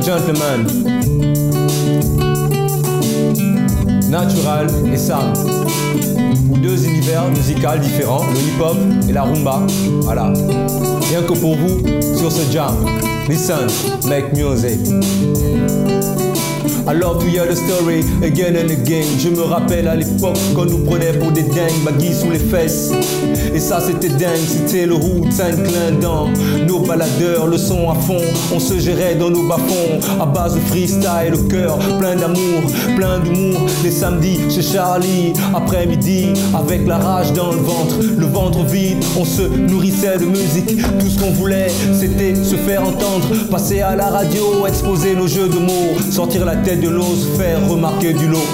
gentlemen, Natural et Sam, ou deux univers musicaux différents, le hip-hop et la rumba. Voilà. Rien que pour vous sur ce jam. Listen, make music. I love to hear the story again and again. Je me rappelle à l'époque qu'on nous prenait pour des dingues, baguilles sous les fesses. Et ça c'était dingue, c'était le route Saint-Clin dans nos baladeurs, le son à fond. On se gérait dans nos bas-fonds à base de freestyle, le cœur plein d'amour, plein d'humour. Les samedis chez Charlie, après-midi avec la rage dans le ventre vide. On se nourrissait de musique, tout ce qu'on voulait c'était se faire entendre. Passer à la radio, exposer nos jeux de mots, sortir la tête de l'eau, se faire remarquer du lot.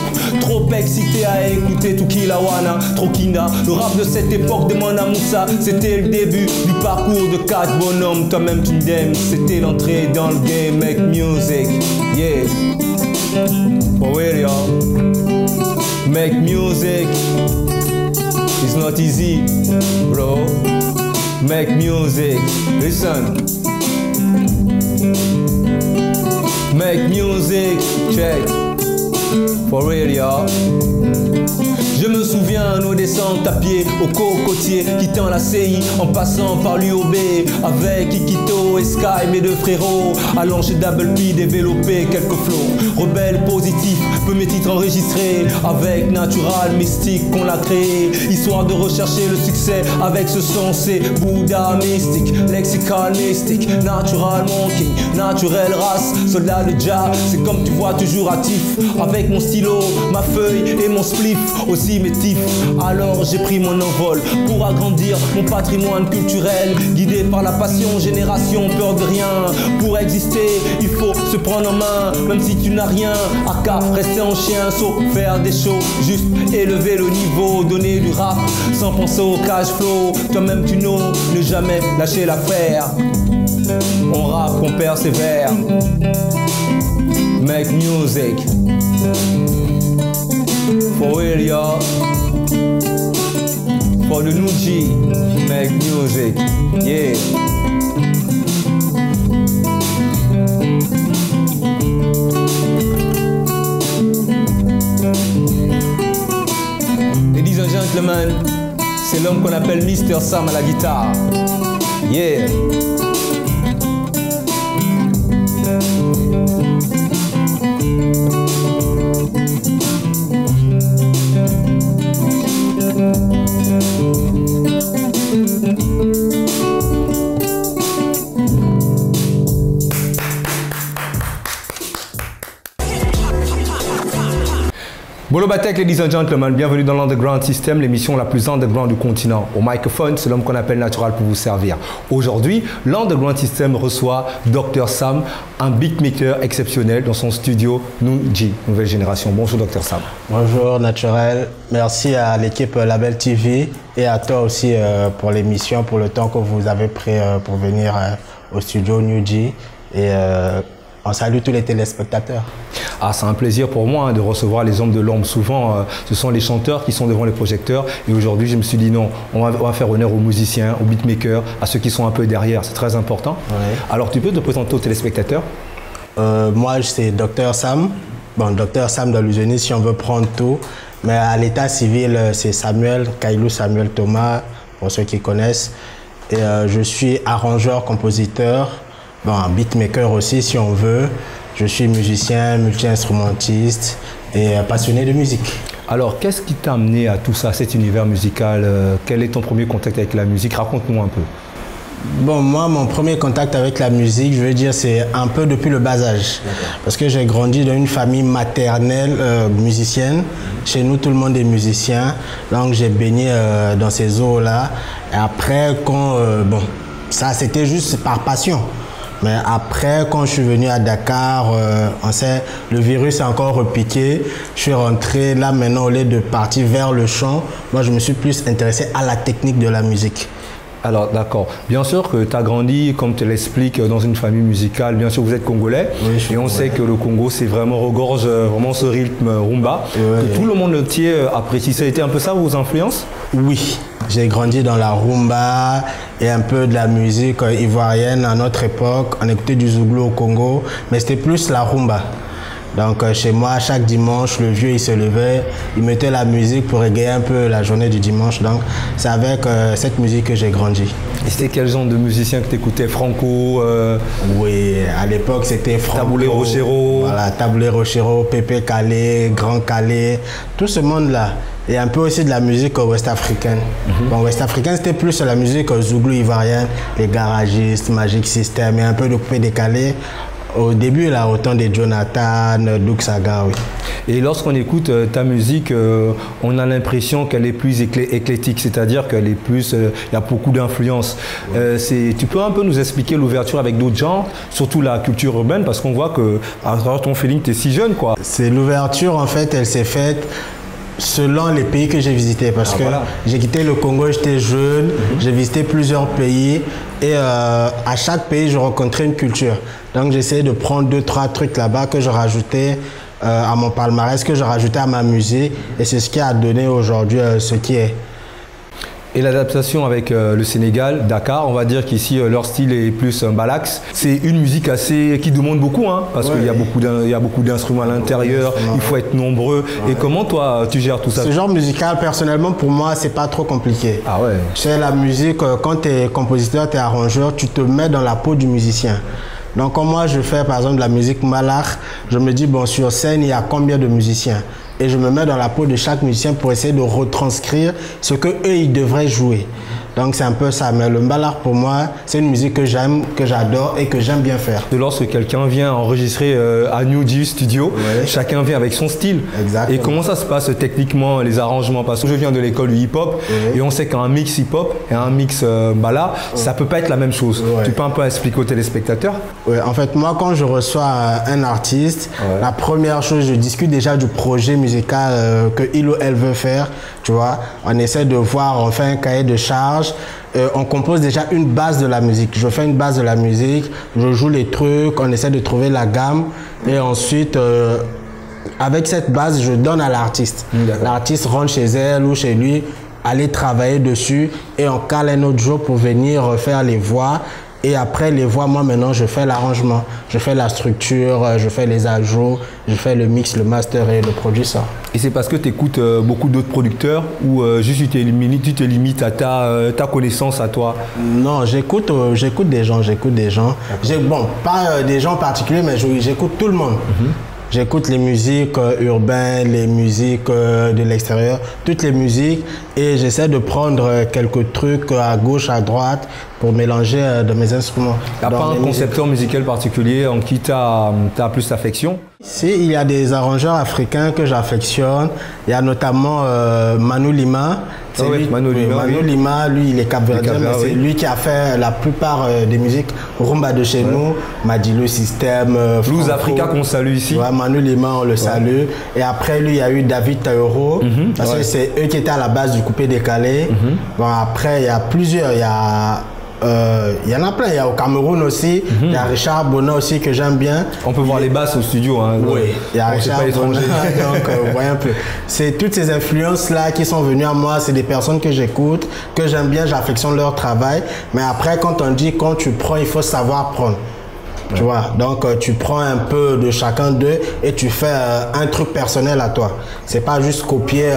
Trop excité à écouter Tukilawana, Trokina. Le rap de cette époque de Mona Moussa, c'était le début du parcours de 4 bonhommes. Toi-même tu m'aimes, c'était l'entrée dans le game. Make music, yeah. For real, y'all. Make music. It's not easy, bro. Make music. Listen. Make music, check. For real, y'all. Je me souviens nos descentes à pied au cocotier, quittant la CI en passant par l'UOB avec Ikito et Sky, mes deux frérots, allant chez Double P développer quelques flows. Rebelle positif, peu mes titres enregistrés avec Natural Mystique qu'on l'a créé, histoire de rechercher le succès avec ce son. C'est Bouddha mystique, lexical mystique, natural monkey, naturel race, soldat de Jah. C'est comme tu vois toujours actif avec mon stylo, ma feuille et mon spliff aussi. Alors j'ai pris mon envol pour agrandir mon patrimoine culturel, guidé par la passion, génération, peur de rien. Pour exister, il faut se prendre en main, même si tu n'as rien. À qu'à rester en chien, sauf faire des shows, juste élever le niveau, donner du rap sans penser au cash flow. Toi-même tu know, ne jamais lâcher l'affaire. On rappe, on persévère. Make music. For real, y'all. For the new G, make music, yeah. Ladies and gentlemen, c'est l'homme qu'on appelle Mr. Sam à la guitare, yeah. Bolo Batek, ladies and gentlemen, bienvenue dans l'Underground System, l'émission la plus underground du continent. Au microphone, c'est l'homme qu'on appelle Natural pour vous servir. Aujourd'hui, l'Underground System reçoit Dr Sam, un beatmaker exceptionnel dans son studio Nuji, nouvelle génération. Bonjour Dr Sam. Bonjour Natural, merci à l'équipe Label TV et à toi aussi pour l'émission, pour le temps que vous avez pris pour venir au studio Nuji. Et on salue tous les téléspectateurs. Ah, c'est un plaisir pour moi de recevoir les hommes de l'ombre. Souvent, ce sont les chanteurs qui sont devant les projecteurs. Et aujourd'hui, je me suis dit non, on va faire honneur aux musiciens, aux beatmakers, à ceux qui sont un peu derrière. C'est très important. Ouais. Alors, tu peux te présenter aux téléspectateurs? Moi, c'est Dr Sam. Bon, Dr Sam d'Allusioniste, si on veut prendre tout. Mais à l'état civil, c'est Samuel, Kailou Samuel Thomas, pour ceux qui connaissent. Et je suis arrangeur, compositeur, bon, beatmaker aussi, si on veut. Je suis musicien, multi-instrumentiste et passionné de musique. Alors, qu'est-ce qui t'a amené à tout ça, cet univers musical? Quel est ton premier contact avec la musique? Raconte-nous un peu. Bon, moi, mon premier contact avec la musique, je veux dire, c'est un peu depuis le bas âge. Parce que j'ai grandi dans une famille maternelle musicienne. Chez nous, tout le monde est musicien. Donc, j'ai baigné dans ces eaux-là. Et après, quand... bon, ça, c'était juste par passion. Mais après, quand je suis venu à Dakar, on sait, le virus a encore repiqué. Je suis rentré là maintenant, au lieu de partir vers le chant, moi je me suis plus intéressé à la technique de la musique. Alors d'accord, bien sûr que tu as grandi, comme tu l'expliques, dans une famille musicale, bien sûr vous êtes congolais, oui, et on sait que le Congo c'est vraiment regorge vraiment ce rythme rumba, que tout le monde entier apprécie. Ça a été un peu ça vos influences? Oui, J'ai grandi dans la rumba et un peu de la musique ivoirienne à notre époque. On écoutait du Zouglou au Congo, mais c'était plus la rumba. Donc chez moi, chaque dimanche, le vieux il se levait, il mettait la musique pour égayer un peu la journée du dimanche. Donc c'est avec cette musique que j'ai grandi. Et c'était quel genre de musicien que tu écoutais? Franco Oui, à l'époque c'était Franco. Taboulé Rochero. Voilà, Taboulé Rochero, Pépé Calais, Grand Calais, tout ce monde-là. Et un peu aussi de la musique ouest-africaine. Bon, ouest-africaine, c'était plus la musique zouglou ivoirienne, les garagistes, Magic System et un peu de coupé décalé. Au début, là, autant de Jonathan, Doug Saga, oui. Et lorsqu'on écoute ta musique, on a l'impression qu'elle est plus éclectique, c'est-à-dire qu'elle est plus, il y a beaucoup d'influences. Tu peux un peu nous expliquer l'ouverture avec d'autres genres, surtout la culture urbaine, parce qu'on voit que à travers ton feeling, tu es si jeune, quoi. C'est l'ouverture, en fait, elle s'est faite selon les pays que j'ai visités, parce que voilà. J'ai quitté le Congo, j'étais jeune, j'ai visité plusieurs pays et à chaque pays, je rencontrais une culture. Donc j'essayais de prendre 2-3 trucs là-bas que je rajoutais à mon palmarès, que je rajoutais à ma musique, et c'est ce qui a donné aujourd'hui ce qui est. Et l'adaptation avec le Sénégal, Dakar, on va dire qu'ici leur style est plus mbalax. C'est une musique qui demande beaucoup, hein, parce qu'il y a beaucoup d'instruments à l'intérieur, il faut être nombreux. Et comment toi tu gères tout ça? Ce genre musical, personnellement, pour moi, c'est pas trop compliqué. Ah ouais. Tu sais, la musique, quand tu es compositeur, tu es arrangeur, tu te mets dans la peau du musicien. Donc, comme moi, je fais par exemple de la musique malach, je me dis, bon, sur scène, il y a combien de musiciens? Et je me mets dans la peau de chaque musicien pour essayer de retranscrire ce qu'eux, ils devraient jouer. Donc, c'est un peu ça. Mais le mbalak, pour moi, c'est une musique que j'aime, que j'adore et que j'aime bien faire. Lorsque quelqu'un vient enregistrer à New G Studio, chacun vient avec son style. Exactement. Et comment ça se passe techniquement, les arrangements? Parce que je viens de l'école du hip-hop et on sait qu'un mix hip-hop et un mix mbala, ça peut pas être la même chose. Tu peux un peu expliquer aux téléspectateurs? Oui, en fait, moi, quand je reçois un artiste, la première chose, je discute déjà du projet musical que il ou elle veut faire. Tu vois, on essaie de voir, on fait un cahier de charges. On compose déjà une base de la musique. Je fais une base de la musique, je joue les trucs, on essaie de trouver la gamme et ensuite, avec cette base, je donne à l'artiste. L'artiste rentre chez elle ou chez lui, aller travailler dessus et on cale un autre jour pour venir faire les voix. Et après les voix, moi maintenant, je fais l'arrangement, je fais la structure, je fais les ajouts, je fais le mix, le master et le produit ça. Et c'est parce que tu écoutes beaucoup d'autres producteurs ou juste tu te limites à ta connaissance à toi? Non, j'écoute des gens, Bon, pas des gens particuliers, mais j'écoute tout le monde. J'écoute les musiques urbaines, les musiques de l'extérieur, toutes les musiques et j'essaie de prendre quelques trucs à gauche, à droite pour mélanger de mes instruments. Il n'y a pas un concepteur musical particulier en qui tu as plus d'affection? Si, il y a des arrangeurs africains que j'affectionne. Il y a notamment Manu Lima. Manu Lima, lui, il est capverdien, mais c'est lui qui a fait la plupart des musiques rumba de chez nous. Madilu System, Blues Africa qu'on salue ici. Ouais, Manu Lima, on le salue. Et après, lui, il y a eu David Tauro, parce que c'est eux qui étaient à la base du coupé décalé. Bon, après, il y a plusieurs. Il y en a plein, il y a au Cameroun aussi, il y a Richard Bona aussi que j'aime bien. On peut voir les basses au studio. Hein, oui, il y a Richard Bona, donc vous voyez un peu. C'est toutes ces influences-là qui sont venues à moi, c'est des personnes que j'écoute, que j'aime bien, j'affectionne leur travail. Mais après, quand on dit quand tu prends, il faut savoir prendre. Tu vois, donc tu prends un peu de chacun d'eux et tu fais un truc personnel à toi. C'est pas juste copier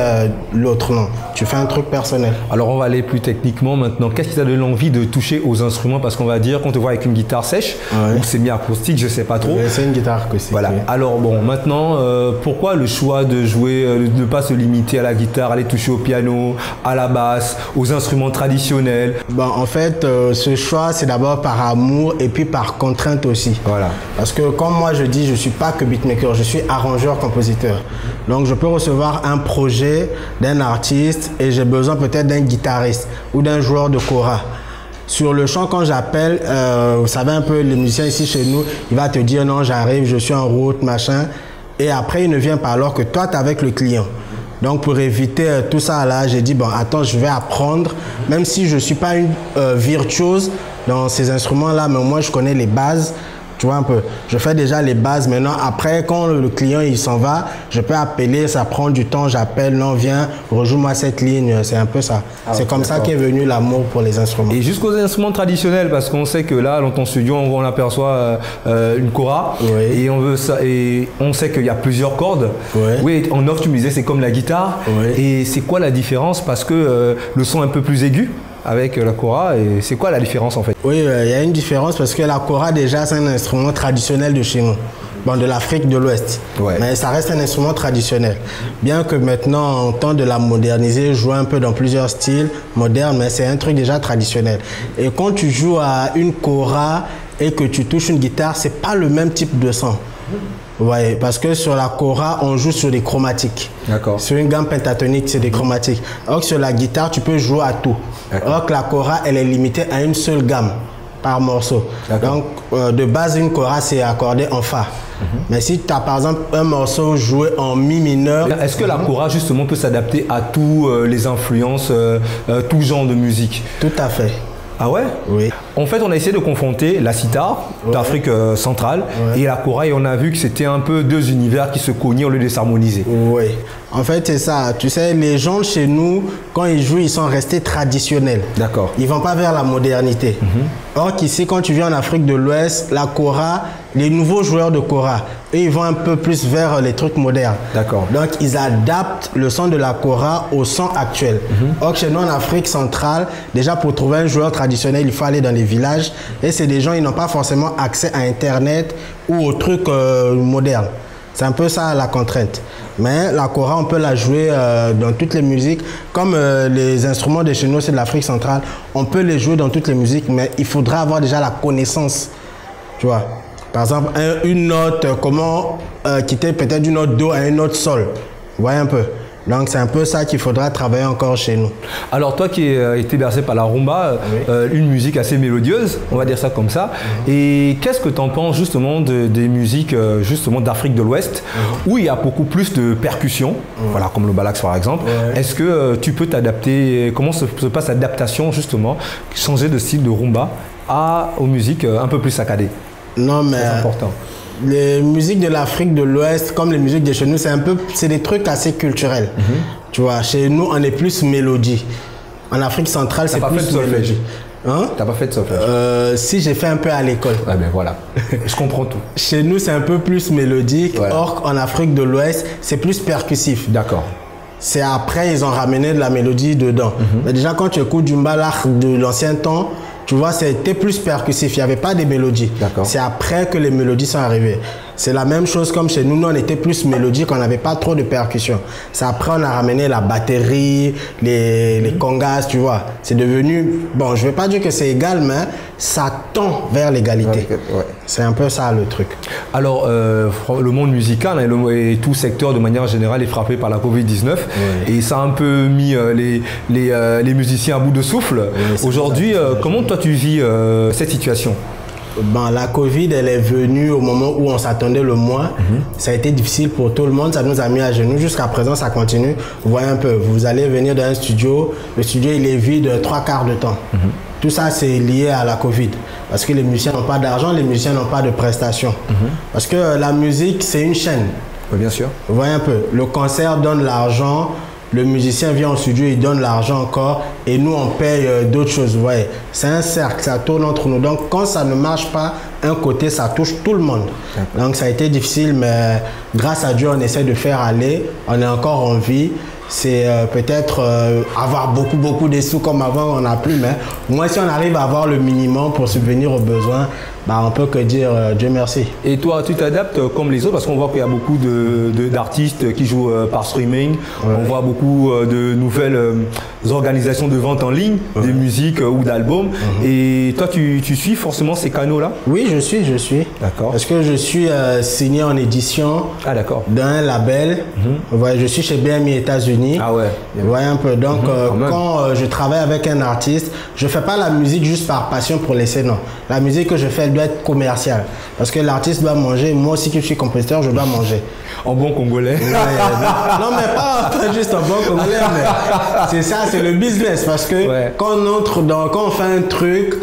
l'autre, non. Tu fais un truc personnel. Alors on va aller plus techniquement maintenant. Qu'est-ce qui t'a donné l'envie de toucher aux instruments? Parce qu'on va dire qu'on te voit avec une guitare sèche ou semi-acoustique, je sais pas trop. C'est une guitare acoustique. Voilà. Alors bon, maintenant, pourquoi le choix de jouer, de ne pas se limiter à la guitare, aller toucher au piano, à la basse, aux instruments traditionnels? Bon, en fait, ce choix, c'est d'abord par amour et puis par contrainte aussi. Voilà. Parce que comme moi je dis, je ne suis pas que beatmaker, je suis arrangeur-compositeur. Donc je peux recevoir un projet d'un artiste et j'ai besoin peut-être d'un guitariste ou d'un joueur de kora. Sur le chant, quand j'appelle, vous savez un peu, les musiciens ici chez nous, il va te dire non, j'arrive, je suis en route, machin. Et après, il ne vient pas alors que toi, tu es avec le client. Donc pour éviter tout ça là, j'ai dit bon, attends, je vais apprendre, même si je ne suis pas une virtuose dans ces instruments là, mais moi je connais les bases. Tu vois un peu. Je fais déjà les bases. Maintenant, après, quand le client il s'en va, je peux appeler, ça prend du temps, j'appelle, non, viens, rejoue-moi cette ligne. C'est un peu ça. C'est comme ça qu'est venu l'amour pour les instruments. Et jusqu'aux instruments traditionnels, parce qu'on sait que là, dans ton studio, on aperçoit une kora. Oui. Et on veut ça, et on sait qu'il y a plusieurs cordes. Oui. Oui, en off, tu me disais, c'est comme la guitare. Oui. Et c'est quoi la différence? Parce que le son est un peu plus aigu avec la kora, et c'est quoi la différence en fait? Oui, il y a une différence parce que la kora déjà c'est un instrument traditionnel de chez nous, bon, de l'Afrique de l'Ouest. Ouais. Mais ça reste un instrument traditionnel. Bien que maintenant on tente de la moderniser, jouer un peu dans plusieurs styles modernes, mais c'est un truc déjà traditionnel. Et quand tu joues à une kora et que tu touches une guitare, c'est pas le même type de son. Ouais, parce que sur la kora, on joue sur des chromatiques. D'accord. Sur une gamme pentatonique, c'est des chromatiques. Alors que sur la guitare, tu peux jouer à tout. Alors que la kora, elle est limitée à une seule gamme par morceau. Donc, de base, une kora, c'est accordé en fa. Mais si tu as par exemple un morceau joué en mi mineur... Est-ce que la kora justement peut s'adapter à tous les influences, tout genre de musique? Tout à fait. Ah ouais? Oui. En fait, on a essayé de confronter la sitar d'Afrique centrale et la kora, et on a vu que c'était un peu deux univers qui se cognaient au lieu de s'harmoniser. Oui. En fait, c'est ça. Tu sais, les gens chez nous, quand ils jouent, ils sont restés traditionnels. D'accord. Ils ne vont pas vers la modernité. Or qu'ici, quand tu viens en Afrique de l'Ouest, la kora, les nouveaux joueurs de kora, eux, ils vont un peu plus vers les trucs modernes. D'accord. Donc, ils adaptent le son de la kora au son actuel. Or que chez nous, en Afrique centrale, déjà pour trouver un joueur traditionnel, il faut aller dans les villages. Et c'est des gens, ils n'ont pas forcément accès à Internet ou aux trucs modernes. C'est un peu ça la contrainte. Mais la kora, on peut la jouer dans toutes les musiques. Comme les instruments de chez nous, c'est de l'Afrique centrale, on peut les jouer dans toutes les musiques, mais il faudra avoir déjà la connaissance. Tu vois, par exemple, une note, comment quitter peut-être d'une note do à une note sol. Vous voyez un peu. Donc c'est un peu ça qu'il faudra travailler encore chez nous. Alors toi qui as été bercé par la rumba, une musique assez mélodieuse, on va dire ça comme ça, et qu'est-ce que tu en penses justement des musiques justement d'Afrique de l'Ouest, où il y a beaucoup plus de percussions, voilà, comme le balax par exemple. Est-ce que tu peux t'adapter, comment se passe l'adaptation justement, changer de style de rumba aux musiques un peu plus saccadées? Non mais... C'est important. Les musiques de l'Afrique de l'Ouest, comme les musiques de chez nous, c'est des trucs assez culturels. Tu vois, chez nous, on est plus mélodie. En Afrique centrale, c'est plus mélodie. Hein? T'as pas fait de solfège? Si, j'ai fait un peu à l'école. Ah ben voilà, je comprends tout. Chez nous, c'est un peu plus mélodique. Ouais. Or, en Afrique de l'Ouest, c'est plus percussif. D'accord. C'est après, ils ont ramené de la mélodie dedans. Mais déjà, quand tu écoutes du mbalax de l'ancien temps, tu vois, c'était plus percussif, il n'y avait pas de mélodies. C'est après que les mélodies sont arrivées. C'est la même chose comme chez nous, on était plus mélodique, on n'avait pas trop de percussions. C'est après on a ramené la batterie, les congas, tu vois. C'est devenu, bon, je ne vais pas dire que c'est égal, mais ça tend vers l'égalité. C'est un peu ça le truc. Alors, le monde musical et tout secteur de manière générale est frappé par la Covid-19 et ça a un peu mis les musiciens à bout de souffle. Aujourd'hui, comment toi tu vis cette situation? Ben, la Covid, elle est venue au moment où on s'attendait le moins. Ça a été difficile pour tout le monde, ça nous a mis à genoux. Jusqu'à présent, ça continue. Vous voyez un peu, vous allez venir dans un studio, le studio il est vide 3/4 de temps. Tout ça, c'est lié à la Covid. Parce que les musiciens n'ont pas d'argent, les musiciens n'ont pas de prestations. Parce que la musique, c'est une chaîne. Oui, bien sûr. Vous voyez un peu, le concert donne l'argent. Le musicien vient au studio, il donne l'argent encore et nous on paye d'autres choses. Vous voyez, c'est un cercle, ça tourne entre nous. Donc quand ça ne marche pas, un côté, ça touche tout le monde. Donc ça a été difficile, mais grâce à Dieu, on essaie de faire aller. On est encore en vie. C'est peut-être avoir beaucoup de sous comme avant, on n'a plus. Mais moi, si on arrive à avoir le minimum pour subvenir aux besoins, bah, on peut que dire Dieu merci. Et toi, tu t'adaptes comme les autres parce qu'on voit qu'il y a beaucoup d'artistes qui jouent par streaming. On voit beaucoup de nouvelles organisations de vente en ligne, des musiques ou d'albums. Et toi, tu suis forcément ces canaux-là? Oui, je suis. D'accord. Parce que je suis signé en édition d'un label. Ouais, je suis chez BMI États-Unis. Ah ouais. Vous voyez un peu. Donc, quand je travaille avec un artiste, je ne fais pas la musique juste par passion pour laisser, non. La musique que je fais, elle doit être commerciale. Parce que l'artiste doit manger. Moi aussi, qui suis compositeur, je dois manger. En bon congolais. Non, mais pas juste en bon congolais. Mais c'est ça, c'est le business. Parce que quand on fait un truc,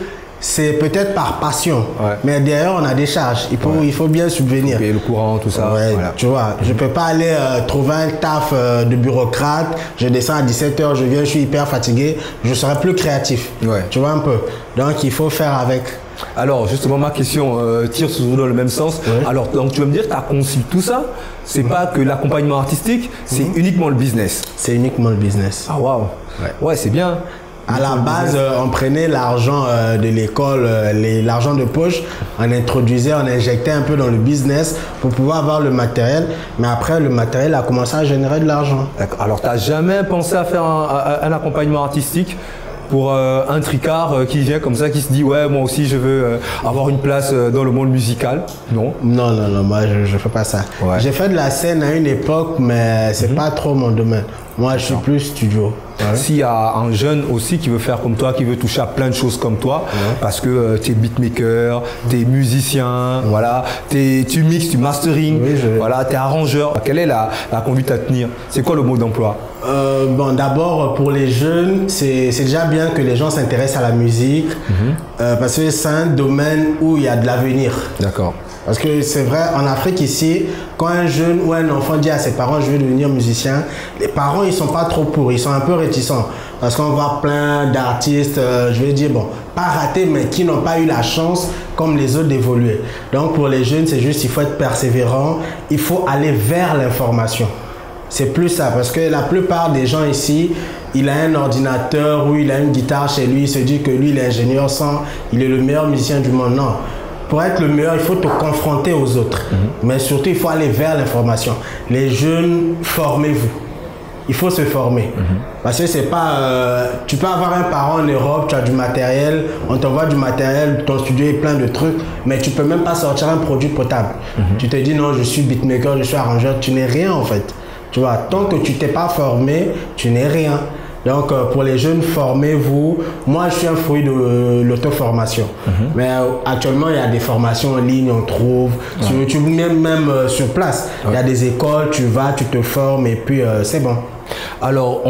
c'est peut-être par passion, mais derrière on a des charges. Il faut bien subvenir. Payer le courant, tout ça. Ouais, voilà. Tu vois, je peux pas aller trouver un taf de bureaucrate, je descends à 17h, je viens, je suis hyper fatigué, je serai plus créatif. Tu vois un peu. Donc il faut faire avec. Alors justement ma question tire toujours dans le même sens. Alors donc tu vas me dire que tu as conçu tout ça, c'est pas que l'accompagnement artistique, c'est uniquement le business. C'est uniquement le business. Ah waouh. Ouais, c'est bien. À la base, on prenait l'argent de l'école, l'argent de poche, on introduisait, on injectait un peu dans le business pour pouvoir avoir le matériel. Mais après, le matériel a commencé à générer de l'argent. D'accord. Alors, tu n'as jamais pensé à faire un accompagnement artistique pour un tricard qui vient comme ça, qui se dit « Ouais, moi aussi, je veux avoir une place dans le monde musical ». Non? Non, moi, je ne fais pas ça. J'ai fait de la scène à une époque, mais ce n'est pas trop mon domaine. Moi, je suis plus studio. S'il y a un jeune aussi qui veut faire comme toi, qui veut toucher à plein de choses comme toi, parce que tu es beatmaker, tu es musicien, voilà, tu mixes, tu mastering, voilà, tu es arrangeur. Quelle est la conduite à tenir? C'est quoi le mot d'emploi? Bon, d'abord, pour les jeunes, c'est déjà bien que les gens s'intéressent à la musique, parce que c'est un domaine où il y a de l'avenir. D'accord. Parce que c'est vrai, en Afrique ici, quand un jeune ou un enfant dit à ses parents « je veux devenir musicien », les parents ils sont pas trop pour, ils sont un peu réticents. Parce qu'on voit plein d'artistes, je vais dire, bon, pas ratés, mais qui n'ont pas eu la chance comme les autres d'évoluer. Donc pour les jeunes, c'est juste, il faut être persévérant, il faut aller vers l'information. C'est plus ça, parce que la plupart des gens ici, il a un ordinateur ou il a une guitare chez lui, il se dit que lui, il est ingénieur sans, il est le meilleur musicien du monde. Non. Pour être le meilleur, il faut te confronter aux autres. Mais surtout, il faut aller vers l'information. Les jeunes, formez-vous. Il faut se former. Parce que c'est pas... tu peux avoir un parent en Europe, tu as du matériel, on t'envoie du matériel, ton studio est plein de trucs, mais tu peux même pas sortir un produit potable. Tu te dis non, je suis beatmaker, je suis arrangeur, tu n'es rien en fait. Tu vois, tant que tu t'es pas formé, tu n'es rien. Donc, pour les jeunes, formez-vous. Moi, je suis un fruit de l'auto-formation. Mais actuellement, il y a des formations en ligne, on trouve. Tu même sur place. Il y a des écoles, tu vas, tu te formes et puis c'est bon. Alors,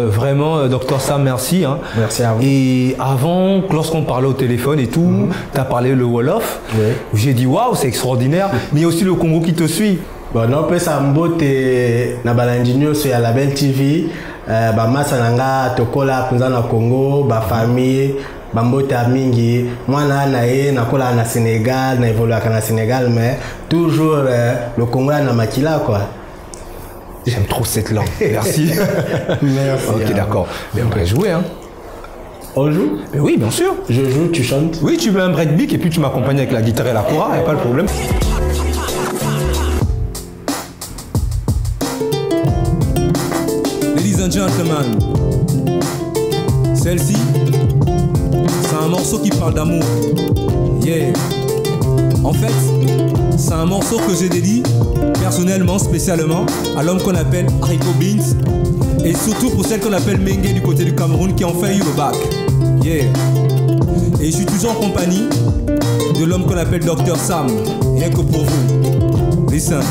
vraiment, Dr Sam, merci. Merci à vous. Et avant, lorsqu'on parlait au téléphone et tout, tu as parlé le Wolof. J'ai dit, waouh, c'est extraordinaire. Mais il y a aussi le Congo qui te suit. Bon, non, peut sambo te na balandinyo sur la Belle TV. Ba masananga tokola kunza na Congo, ba famille, ba mbota mingi. Moi na kola na Sénégal, na évolué na Sénégal, mais toujours le Congo na makila quoi. J'aime trop cette langue. Merci. Merci. Ok, d'accord. Mais on peut jouer, hein. On joue? Mais oui, bien sûr. Je joue, tu chantes? Oui, tu veux un breakbeat et puis tu m'accompagnes avec la guitare et la kora, y a pas de problème. Ladies and gentlemen, celle-ci, c'est un morceau qui parle d'amour. Yeah. En fait, c'est un morceau que j'ai dédié personnellement, spécialement, à l'homme qu'on appelle Haricot Beans et surtout pour celle qu'on appelle Mengue du côté du Cameroun qui ont fait eu le bac. Yeah. Et je suis toujours en compagnie de l'homme qu'on appelle Dr Sam, rien que pour vous. Listen.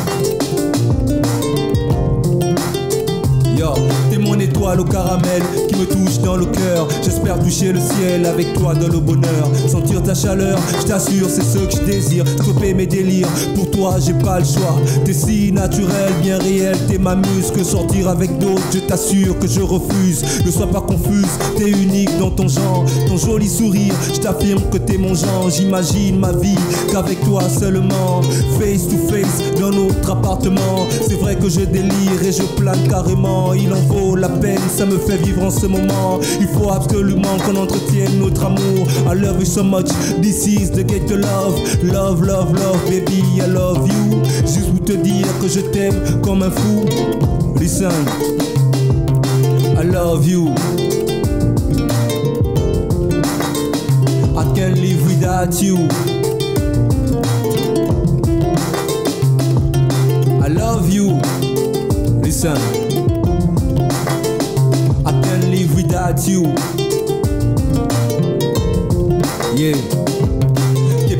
Yo, t'es mon étoile au caramel qui me touche dans le cœur. J'espère toucher le ciel avec toi dans le bonheur. Sentir ta chaleur, je t'assure, c'est ce que je désire. Stopper mes délires, pour toi j'ai pas le choix. T'es si naturel, bien réel, t'es ma muse. Que sortir avec d'autres, je t'assure que je refuse. Ne sois pas confuse, t'es unique dans ton genre. Ton joli sourire, je t'affirme que t'es mon genre. J'imagine ma vie qu'avec toi seulement. Face to face dans notre appartement. C'est vrai que je délire et je plane carrément. Il en vaut la peine, ça me fait vivre en ce moment. Il faut absolument qu'on entretienne notre amour. I love you so much, this is the get to love. Love, love, love, baby, I love you. Juste pour te dire que je t'aime comme un fou. Listen, I love you. I can't live without you. I love you. Listen, I can't live without you. Yeah.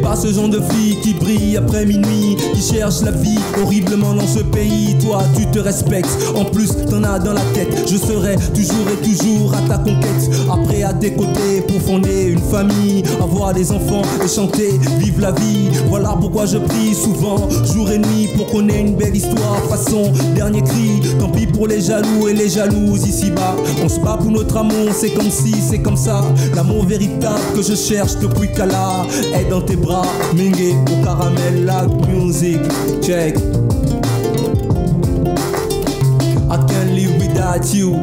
pas ce genre de fille qui brille après minuit, qui cherche la vie horriblement dans ce pays. Toi tu te respectes, en plus t'en as dans la tête. Je serai toujours et toujours à ta conquête, après à tes côtés pour fonder une famille, avoir des enfants et chanter, vivre la vie. Voilà pourquoi je prie souvent, jour et nuit, pour qu'on ait une belle histoire, façon dernier cri. Tant pis pour les jaloux et les jalouses ici-bas. On se bat pour notre amour, c'est comme si, c'est comme ça. L'amour véritable que je cherche depuis qu'Allah est dans tes bras. Mingue au caramel, la music, check. I can't live without you.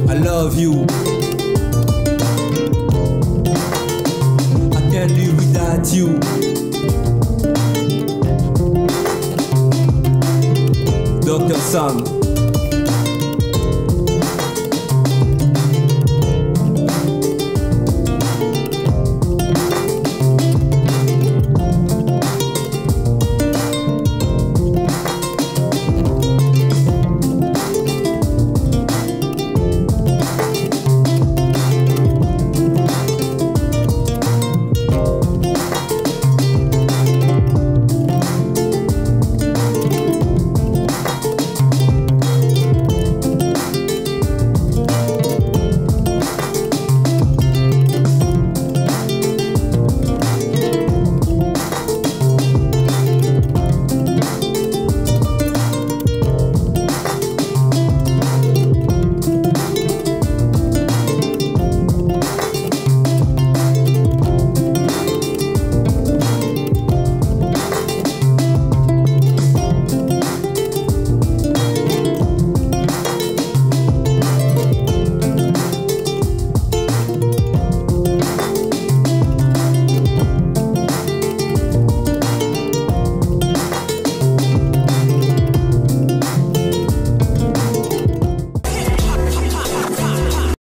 I love you. I can't live without you. Dr. Sam.